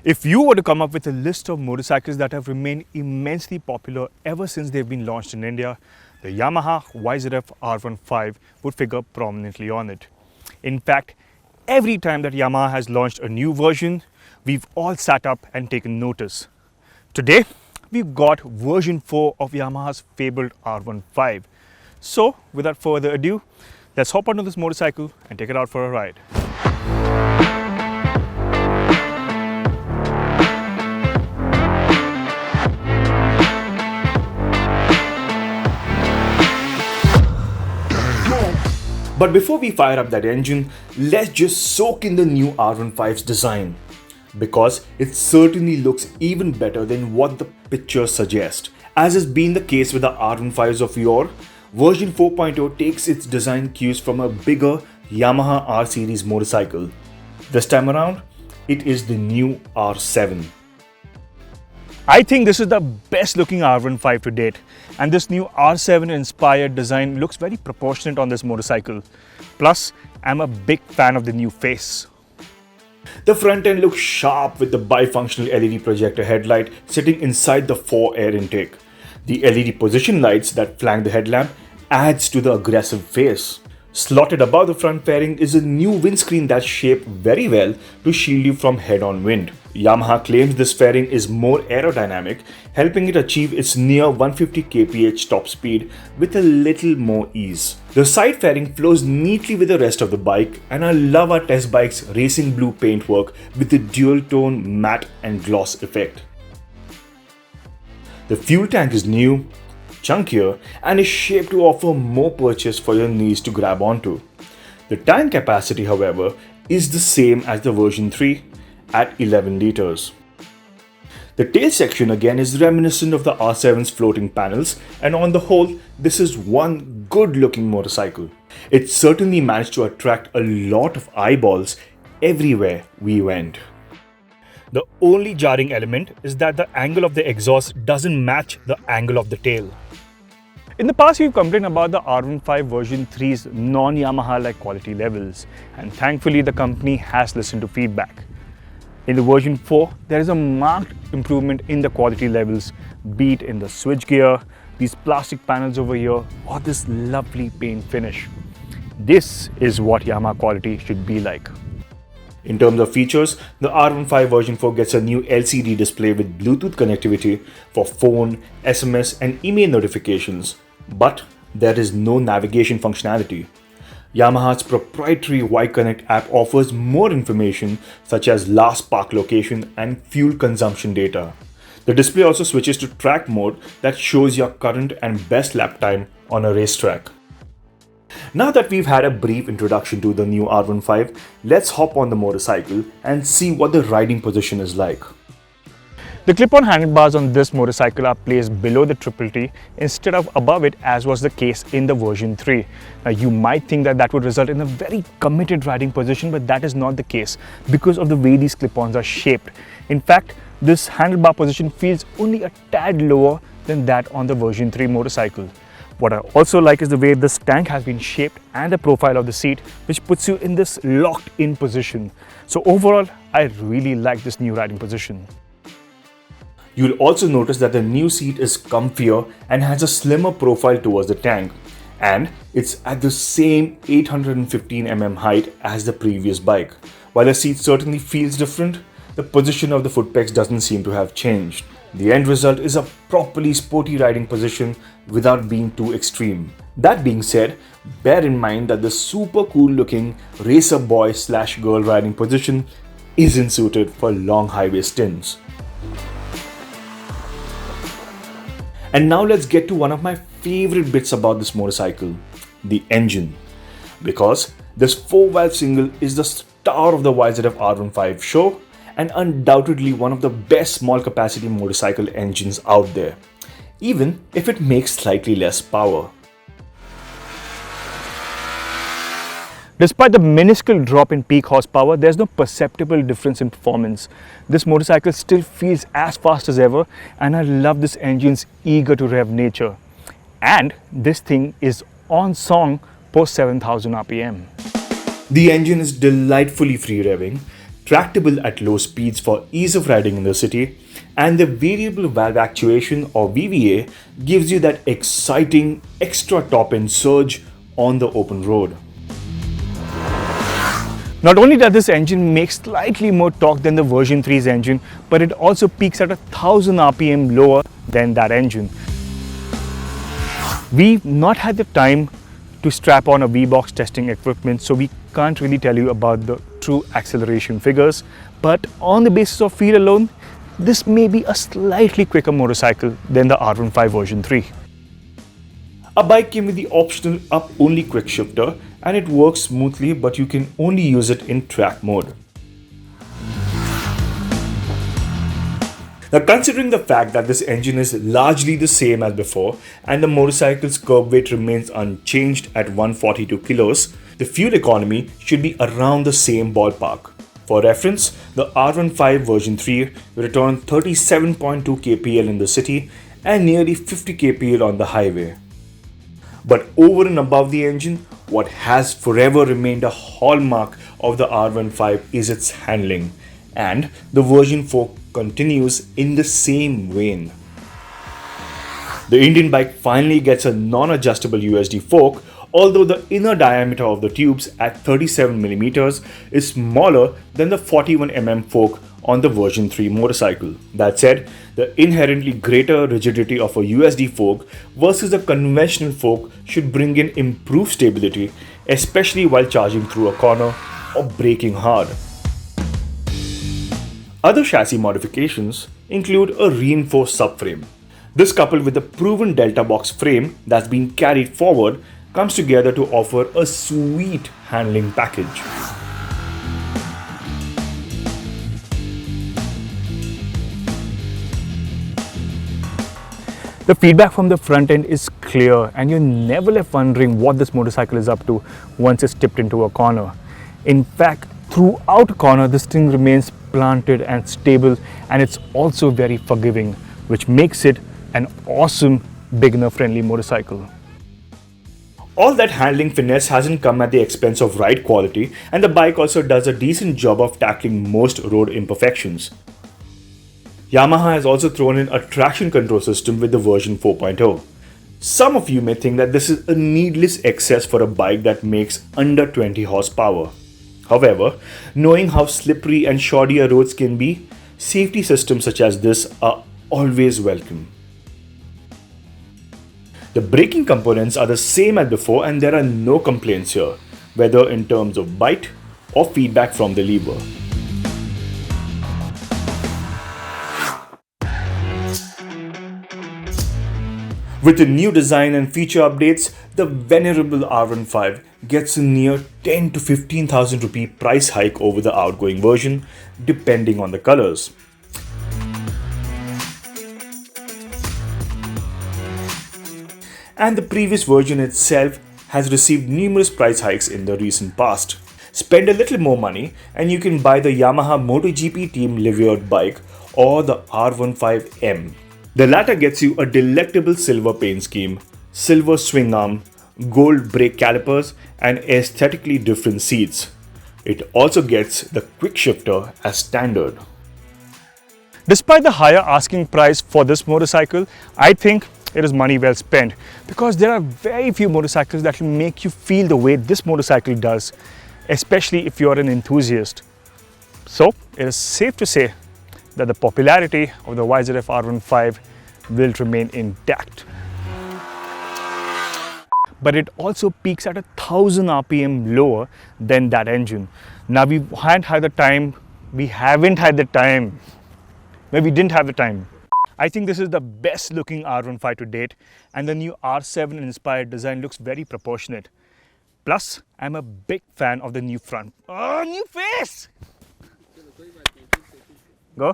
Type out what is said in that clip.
If you were to come up with a list of motorcycles that have remained immensely popular ever since they've been launched in India, the Yamaha YZF-R15 would figure prominently on it. In fact, every time that Yamaha has launched a new version, we've all sat up and taken notice. Today, we've got version 4 of Yamaha's fabled R15. So, without further ado, let's hop onto this motorcycle and take it out for a ride. But before we fire up that engine, let's just soak in the new R15's design, because it certainly looks even better than what the pictures suggest. As has been the case with the R15s of yore, version 4.0 takes its design cues from a bigger Yamaha R series motorcycle. This time around, it is the new R7. I think this is the best looking R15 to date, and this new R7 inspired design looks very proportionate on this motorcycle. Plus, I'm a big fan of the new face. The front end looks sharp with the bifunctional LED projector headlight sitting inside the fore air intake. The LED position lights that flank the headlamp adds to the aggressive face. Slotted above the front fairing is a new windscreen that's shaped very well to shield you from head-on wind. Yamaha claims this fairing is more aerodynamic, helping it achieve its near 150 kph top speed with a little more ease. The side fairing flows neatly with the rest of the bike, and I love our test bike's racing blue paintwork with the dual-tone matte and gloss effect. The fuel tank is new, chunkier, and is shaped to offer more purchase for your knees to grab onto. The tank capacity, however, is the same as the version 3 at 11 litres. The tail section again is reminiscent of the R7's floating panels, and on the whole, this is one good looking motorcycle. It certainly managed to attract a lot of eyeballs everywhere we went. The only jarring element is that the angle of the exhaust doesn't match the angle of the tail. In the past, we've complained about the R15 version 3's non-Yamaha-like quality levels, and thankfully the company has listened to feedback. In the version 4, there is a marked improvement in the quality levels, be it in the switchgear, these plastic panels over here, or this lovely paint finish. This is what Yamaha quality should be like. In terms of features, the R15 version 4 gets a new LCD display with Bluetooth connectivity for phone, SMS and email notifications, but there is no navigation functionality. Yamaha's proprietary Y-Connect app offers more information such as last park location and fuel consumption data. The display also switches to track mode that shows your current and best lap time on a racetrack. Now that we've had a brief introduction to the new R15, let's hop on the motorcycle and see what the riding position is like. The clip-on handlebars on this motorcycle are placed below the Triple T instead of above it, as was the case in the version 3. Now you might think that would result in a very committed riding position, but that is not the case because of the way these clip-ons are shaped. In fact, this handlebar position feels only a tad lower than that on the version 3 motorcycle. What I also like is the way this tank has been shaped and the profile of the seat, which puts you in this locked in position. So overall, I really like this new riding position. You'll also notice that the new seat is comfier and has a slimmer profile towards the tank, and it's at the same 815 mm height as the previous bike. While the seat certainly feels different, the position of the foot pegs doesn't seem to have changed. The end result is a properly sporty riding position without being too extreme. That being said, bear in mind that the super cool looking racer boy / girl riding position isn't suited for long highway stints. And now let's get to one of my favorite bits about this motorcycle, the engine. Because this 4-valve single is the star of the YZF-R15 show and undoubtedly one of the best small capacity motorcycle engines out there, even if it makes slightly less power. Despite the minuscule drop in peak horsepower, there's no perceptible difference in performance. This motorcycle still feels as fast as ever, and I love this engine's eager to rev nature. And this thing is on song post 7000 RPM. The engine is delightfully free revving, tractable at low speeds for ease of riding in the city, and the variable valve actuation or VVA gives you that exciting extra top-end surge on the open road. Not only does this engine make slightly more torque than the version 3's engine, but it also peaks at 1000 RPM lower than that engine. We've not had the time to strap on a V-box testing equipment, so we can't really tell you about the true acceleration figures, but on the basis of feel alone, this may be a slightly quicker motorcycle than the R15 version 3. A bike came with the optional up-only quick shifter, and it works smoothly, but you can only use it in track mode. Now, considering the fact that this engine is largely the same as before and the motorcycle's curb weight remains unchanged at 142 kilos, the fuel economy should be around the same ballpark. For reference, the R15 version 3 returned 37.2 kpl in the city and nearly 50 kpl on the highway. But over and above the engine, what has forever remained a hallmark of the R15 is its handling, and the version 4 continues in the same vein. The Indian bike finally gets a non-adjustable USD fork, although the inner diameter of the tubes at 37mm is smaller than the 41mm fork on the version 3 motorcycle. That said, the inherently greater rigidity of a USD fork versus a conventional fork should bring in improved stability, especially while charging through a corner or braking hard. Other chassis modifications include a reinforced subframe. This, coupled with the proven Delta box frame that's been carried forward, comes together to offer a sweet handling package. The feedback from the front end is clear, and you're never left wondering what this motorcycle is up to once it's tipped into a corner. In fact, throughout a corner, this thing remains planted and stable, and it's also very forgiving, which makes it an awesome beginner-friendly motorcycle. All that handling finesse hasn't come at the expense of ride quality, and the bike also does a decent job of tackling most road imperfections. Yamaha has also thrown in a traction control system with the version 4.0. Some of you may think that this is a needless excess for a bike that makes under 20 horsepower. However, knowing how slippery and shoddy roads can be, safety systems such as this are always welcome. The braking components are the same as before, and there are no complaints here, whether in terms of bite or feedback from the lever. With the new design and feature updates, the venerable R15 gets a near 10 to 15,000 rupee price hike over the outgoing version, depending on the colors. And the previous version itself has received numerous price hikes in the recent past. Spend a little more money and you can buy the Yamaha MotoGP Team Livered bike or the R15M. The latter gets you a delectable silver paint scheme, silver swing arm, gold brake calipers, and aesthetically different seats. It also gets the quick shifter as standard. Despite the higher asking price for this motorcycle, I think it is money well spent, because there are very few motorcycles that will make you feel the way this motorcycle does, especially if you are an enthusiast. So it is safe to say that the popularity of the YZF-R15 will remain intact. But it also peaks at 1000 RPM lower than that engine. Now we didn't have the time. I think this is the best looking R15 to date, and the new R7 inspired design looks very proportionate. Plus, I'm a big fan of the new front. Oh, new face! Go.